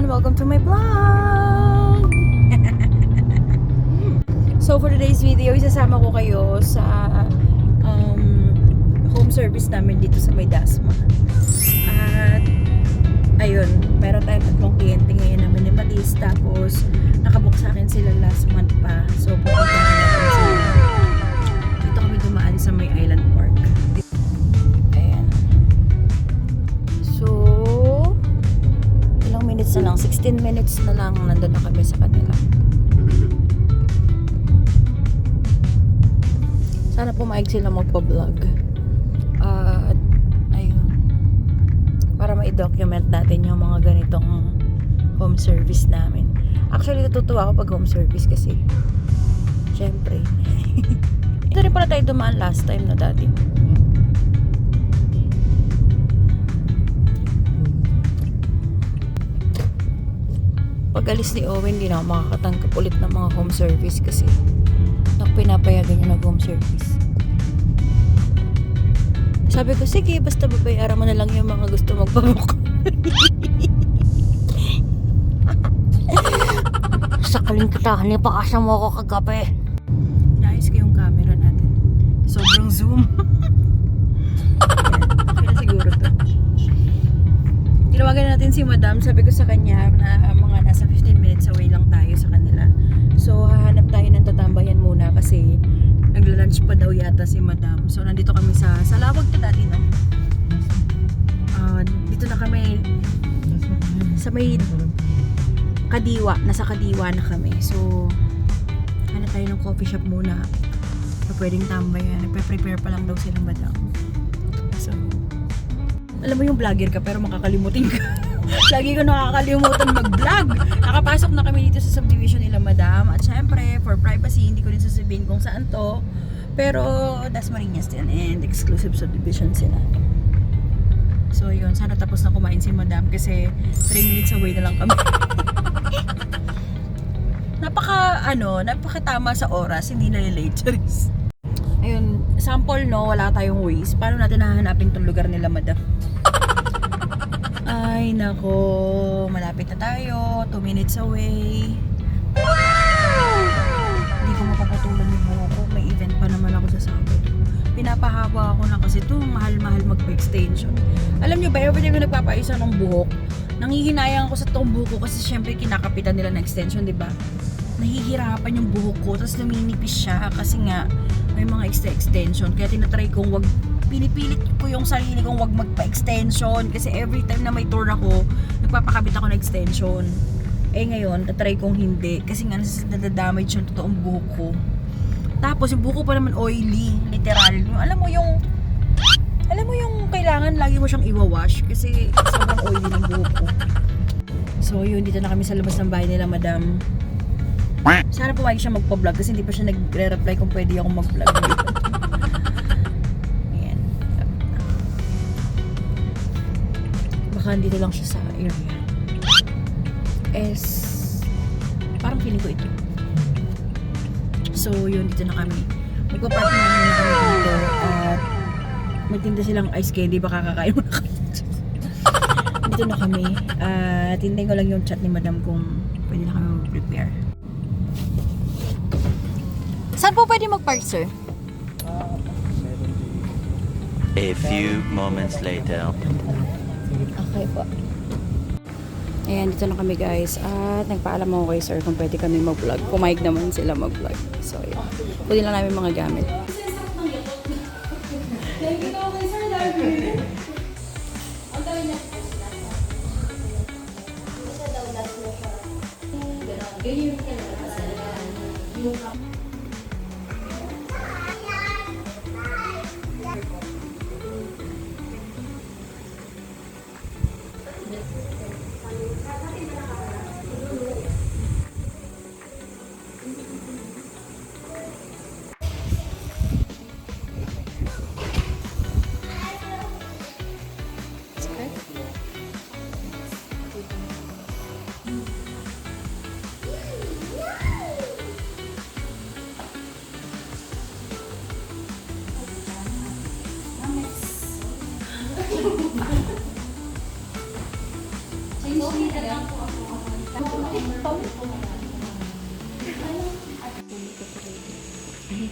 everyone! Welcome to my vlog! So for today's video, isasama ko kayo sa home service namin dito sa May Dasma. At ayun, meron tayong tatlong kliyente ngayon na minimalist. Tapos nakabook sa akin sila last month pa. So pupunta natin sila. Dito kami dumaan sa May Island Park. Ayan. So ilang minutes na lang, 16 minutes na lang nandun na kami sa kanila. Sana pumayag sila magpa-vlog. At ayun, para ma-document natin yung mga ganitong home service namin. Actually natutuwa ako pag home service kasi syempre ito rin pala tayo dumaan last time na dati. Pag alis ni Owen, hindi na ako makakatanggap ulit ng mga home service kasi pinapayagan niya nag-home service. Sabi ko, sige, basta babayaran mo na lang yung mga gusto magpabuk. Sakaling kita, nipakasya mo ako kagabi. Inayos ko yung camera natin. Sobrang zoom. Okay na siguro to. Tinawagan natin si Madam. Sabi ko sa kanya na mga nasa 15 minutes away lang tayo sa kanila. So, hahanap tayo ng tatambayan muna kasi nagla-lunch pa daw yata si Madam. So, nandito kami sa lawag to dati, no? Dito na kami sa may Kadiwa. Nasa Kadiwa na kami. So, hanap tayo ng coffee shop muna na pwedeng tambayan. Nagpe-prepare pa lang daw silang Madam. So, alam mo yung vlogger ka pero makakalimutin ka. Lagi ko nakakalimutan mag-vlog. Nakapasok na kami dito sa subdivision nila Madam. At syempre, for privacy, hindi ko rin sasabihin kung saan to. Pero, Dasmariñas din and exclusive subdivision sila. So, yun. Sana tapos na kumain si Madam kasi 3 minutes away na lang kami. Napakatama sa oras. Hindi na late. Ayun, sample no, wala tayong Waze. Paano natin hahanapin tong lugar nila Madam? Ay, nako. Malapit na tayo. 2 minutes away. Wow! Hindi ko mapapatulan yung buhok ko. May event pa naman ako sa Sabado. Pinapahaba ako na kasi ito. Mahal-mahal magpa-extension. Alam nyo ba, every time na nagpapaisa ng buhok, nangihinayang ako sa toong buhok ko kasi syempre kinakapitan nila ng extension, diba? Nahihirapan yung buhok ko. Tapos naminipis siya kasi nga may mga extension. Kaya tinatry kong wag pinipilit ko yung sarili kong wag magpa-extension kasi every time na may tour ako, nagpapakabit ako ng extension. Eh ngayon, tatry kong hindi kasi nga nadadamage yung totoong buhok ko. Tapos yung buhok ko pa naman oily, literal. Alam mo yung kailangan lagi mo siyang iwawash kasi sobrang oily ng buhok ko. So yun, dito na kami sa labas ng bahay nila Madam. Sana pumayag siya magpa-vlog kasi hindi pa siya nagre-reply kung pwede akong mag-vlog. Baka dito lang siya sa area. Parang feeling ko ito. So yun, dito na kami. Magpa-parking na muna kami dito at magtinda silang ice candy. Baka kakain mo na kami. Dito na kami at hintayin ko lang yung chat ni Madam kung pwede na kami mag-prepare. Saan po pwede mag-park, sir? A few moments later. Okay po. Ayan, dito na kami guys. At nagpaalam ako kay sir kung pwede kami mag-vlog. Pumayag naman sila mag-vlog. So, ayan. Kunin lang namin mga gamit. Change na lang po ako.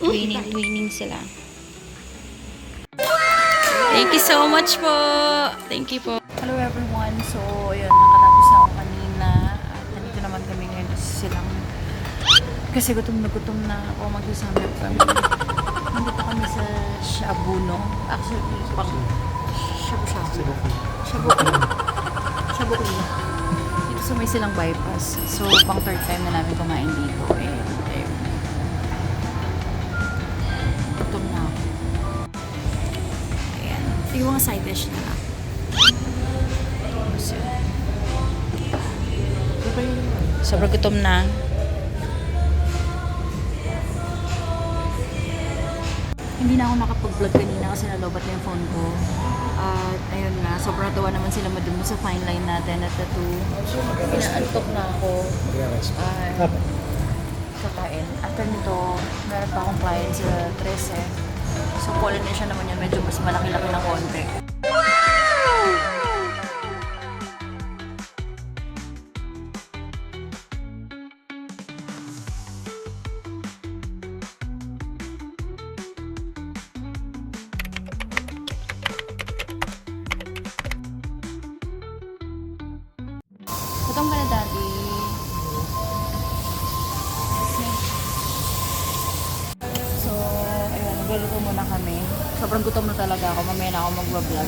Winning sila. Thank you so much po. Thank you po. Hello everyone. So, ayun, nakatapos na ako kanina. At nandito naman kami ngayon sa silang. Kasi gutom na ako. Magsasama kami. Nandito kami sa Shabuno. Actually, pang Shabu-shabu. Shabu-shabu. Dito sa may silang bypass. So, pang third time na namin kumain dito. Ayun. Gutom na ako. Ayan. Yung mga side dish na lang. Sobrang gutom na. Hindi na ako nakapag-vlog kanina kasi nalobat na yung phone ko. At ayun na, sobrang tawa naman sila madun sa fine line natin at ito. Inaantok na ako. Kakain. After nito, meron pa akong client sa 13. So, Polynesian naman yun. Medyo mas malaki-laki ng konti. Gutom ka na, Daddy. So, ayun, nagluluto muna kami. Sobrang gutom na talaga ako. Mamaya na ako mag-vlog.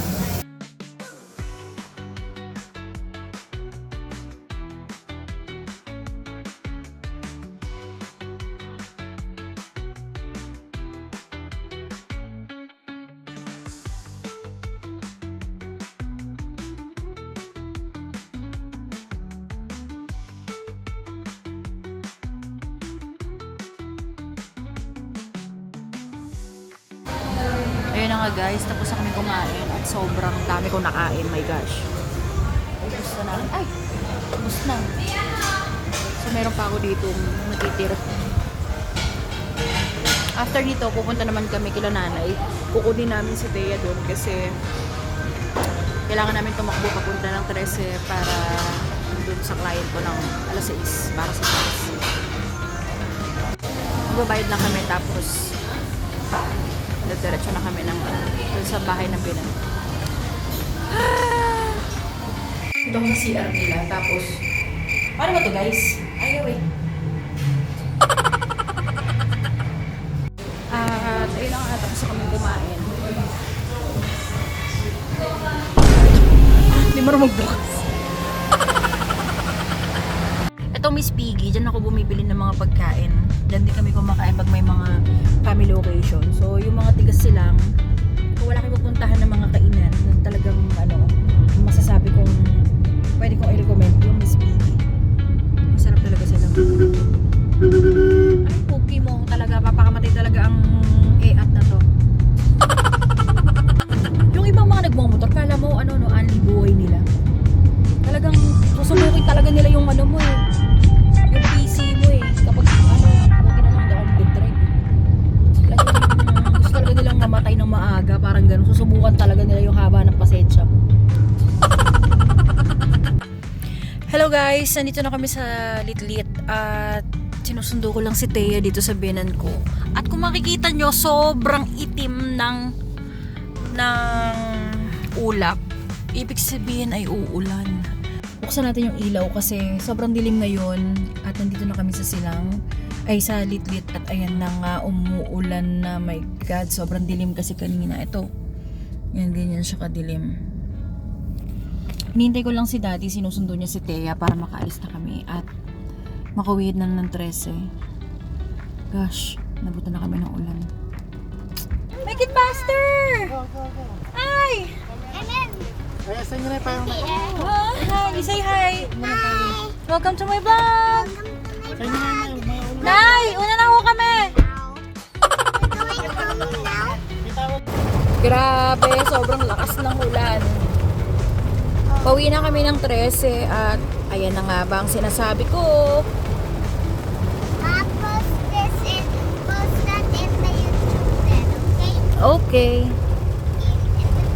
Ayun na nga guys, tapos na kami kumain at sobrang dami kong nakain, my gosh. Gusto na. Ay! Gusto na. So meron pa ako dito natitira. After nito, pupunta naman kami kila nanay. Kukunin namin si Thea doon kasi kailangan namin tumakbo papunta ng 13 para doon sa client ko ng alas 6 para sa class. Magbabayad lang kami tapos diretso na kami ng dun sa bahay ng Pinan. Ito ang CR nila. Tapos, paano ba ito guys? Ayaw eh. At ayun na nga, tapos na kami kumain. Hindi marunong magbukas. Ito Miss Piggy, dyan ako bumibili ng mga pagkain. Dyan din kami kumakain pag may mga family occasion. So, yung mga tigas silang, kung wala kayo pupuntahan ng mga kainan, na talagang masasabi kong pwede kong i-recommend yung Miss Piggy. Masarap talaga sila. Ay, cookie mo talaga. Papakamatay talaga ang e-at na to. Yung ibang mga nagmamotor, kala mo, anli buhay nila. Talagang susubukin talaga nila yung mo eh. Yung PC mo eh. Kapag buti na lang hindi ako mag-drive. Gusto talaga nilang mamatay ng maaga. Parang ganun. Susubukan talaga nila yung haba ng pasensya mo. Hello guys! Nandito na kami sa Litlit. At sinusundo ko lang si Thea dito sa binan ko. At kung makikita nyo, sobrang itim ng ulap. Ibig sabihin ay uulan. Buksan natin yung ilaw kasi sobrang dilim ngayon at nandito na kami sa silang ay sa Litlit at ayan na nga umuulan na, my god, sobrang dilim kasi kanina. Ito, yan, ganyan siya kadilim. Hinihintay ko lang si Daddy, sinusundo niya si Thea para makaalis na kami at makauwi na ng 13. Gosh, nabutan na kami ng ulan. Make it faster! Ay! Kaya sa inyo na yung parang Oh, hi! Say hi! Welcome to my vlog! sa inyo na yung Nay! Una na ho kami! Grabe! Sobrang lakas ng ulan. Pauwi na kami ng 13 at ayan na nga ba ang sinasabi ko. Post that in the YouTube then, okay? Okay.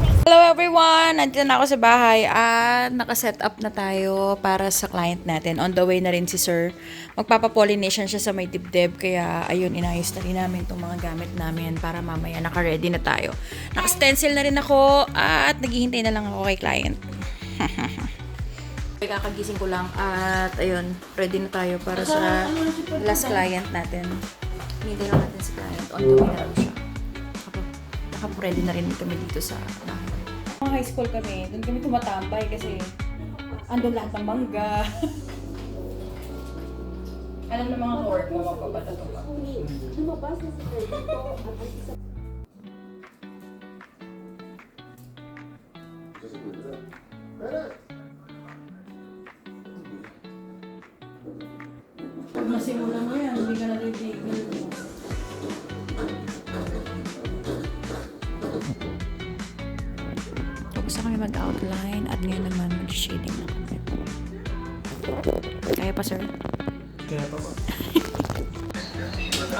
In the Hello everyone! Nandito na ako sa bahay at nakaset up na tayo para sa client natin. On the way na rin si Sir. Magpapa-pollination siya sa may dibdib. Kaya ayun, inayos na rin namin itong mga gamit namin para mamaya naka-ready na tayo. Naka-stencil na rin ako at naghihintay na lang ako kay client. Kakagising ko lang at ayun, ready na tayo para sa last client natin. Hinintay lang natin si client. On the way na lang siya. Naka-ready na rin kami dito sa bahay. Mga high school kami, doon kami tumatambay kasi andun lahat ng mangga. Alam na mga cowork mo, magpapatato ka. Pag nasimulan mo yan, hindi ka na titigil. Tapos na kami mag-outline at ngayon naman mag-shading na kami. Kaya pa, sir? Kaya pa ba?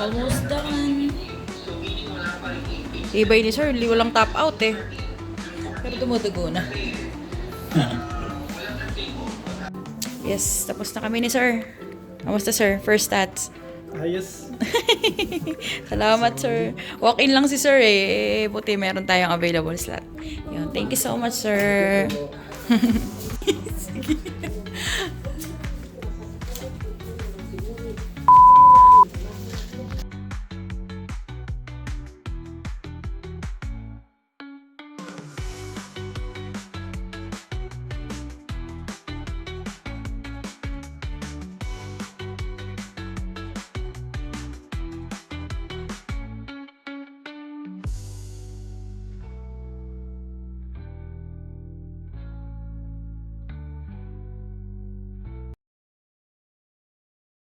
Almost done. Ibay ni sir, walang top out eh. Pero tumutugo na. Yes, tapos na kami ni sir. Kamusta sir? First stats. Ayos. Salamat sir. Walk-in lang si sir eh. Buti meron tayong available slot. Yun. Thank you so much sir.